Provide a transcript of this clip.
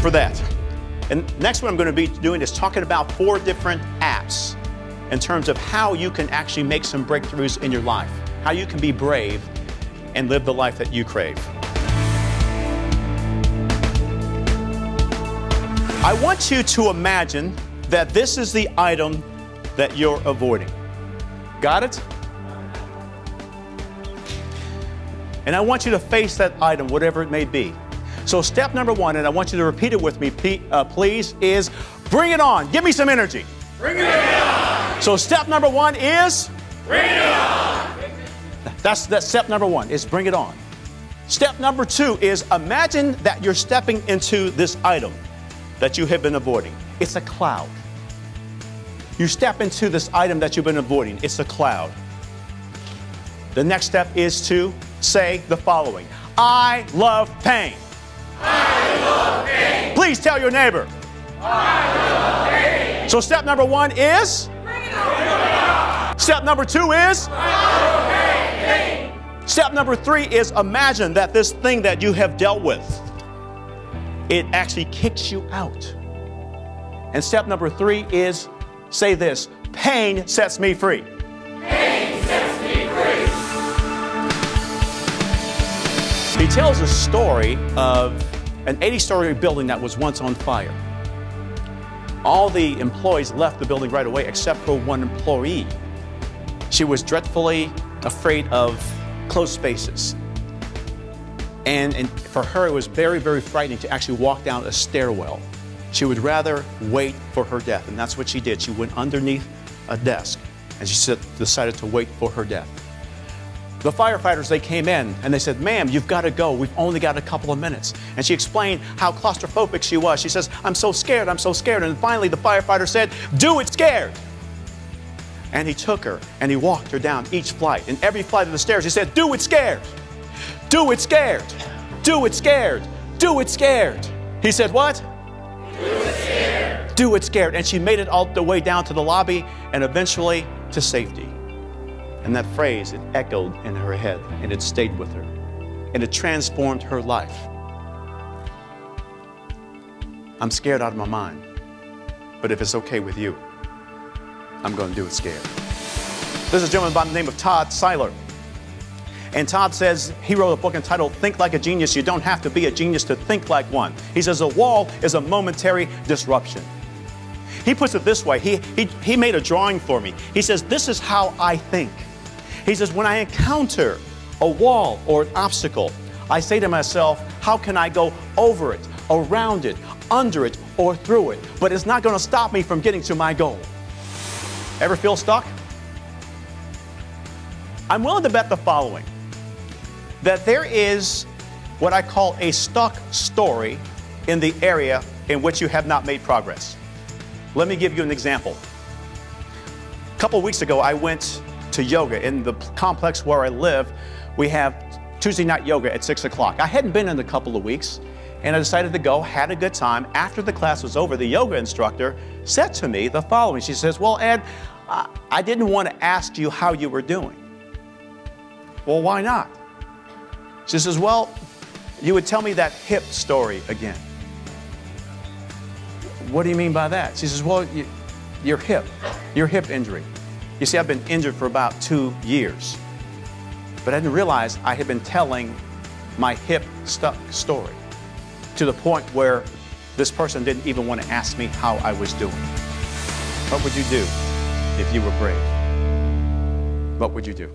for that. And next what I'm going to be doing is talking about 4 different apps in terms of how you can actually make some breakthroughs in your life, how you can be brave and live the life that you crave. I want you to imagine that this is the item that you're avoiding. Got it? And I want you to face that item, whatever it may be. So step number 1, and I want you to repeat it with me, please, is bring it on. Give me some energy. Bring it on. So step number 1 is? Bring it on. That's step number 1, is bring it on. Step number 2 is imagine that you're stepping into this item that you have been avoiding. It's a cloud. You step into this item that you've been avoiding. It's a cloud. The next step is to say the following. I love pain. I love pain. Please tell your neighbor. I love pain. So step number 1 is? Bring it on. Step number 2 is? I love pain. Step number 3 is imagine that this thing that you have dealt with, it actually kicks you out. And step number 3 is, say this, pain sets me free. Pain sets me free. He tells a story of an 80-story building that was once on fire. All the employees left the building right away except for one employee. She was dreadfully afraid of closed spaces. And for her, it was very, very frightening to actually walk down a stairwell. She would rather wait for her death, and that's what she did. She went underneath a desk, and she decided to wait for her death. The firefighters, they came in, and they said, ma'am, you've got to go. We've only got a couple of minutes. And she explained how claustrophobic she was. She says, I'm so scared, I'm so scared. And finally, the firefighter said, do it scared. And he took her, and he walked her down each flight. And every flight of the stairs, he said, do it scared. Do it scared. Do it scared. Do it scared. He said, what? Do it scared. Do it scared. And she made it all the way down to the lobby and eventually to safety. And that phrase, it echoed in her head and it stayed with her. And it transformed her life. I'm scared out of my mind. But if it's okay with you, I'm going to do it scared. This is a gentleman by the name of Todd Seiler. And Todd says, he wrote a book entitled, Think Like a Genius. You don't have to be a genius to think like one. He says a wall is a momentary disruption. He puts it this way. He made a drawing for me. He says, this is how I think. He says, when I encounter a wall or an obstacle, I say to myself, how can I go over it, around it, under it, or through it? But it's not going to stop me from getting to my goal. Ever feel stuck? I'm willing to bet the following, that there is what I call a stuck story in the area in which you have not made progress. Let me give you an example. A couple weeks ago, I went to yoga. In the complex where I live, we have Tuesday night yoga at 6 o'clock. I hadn't been in a couple of weeks, and I decided to go, had a good time. After the class was over, the yoga instructor said to me the following. She says, well, Ed, I didn't want to ask you how you were doing. Well, why not? She says, well, you would tell me that hip story again. What do you mean by that? She says, well, your hip injury. You see, I've been injured for about 2 years, but I didn't realize I had been telling my hip stuck story to the point where this person didn't even want to ask me how I was doing. What would you do if you were brave? What would you do?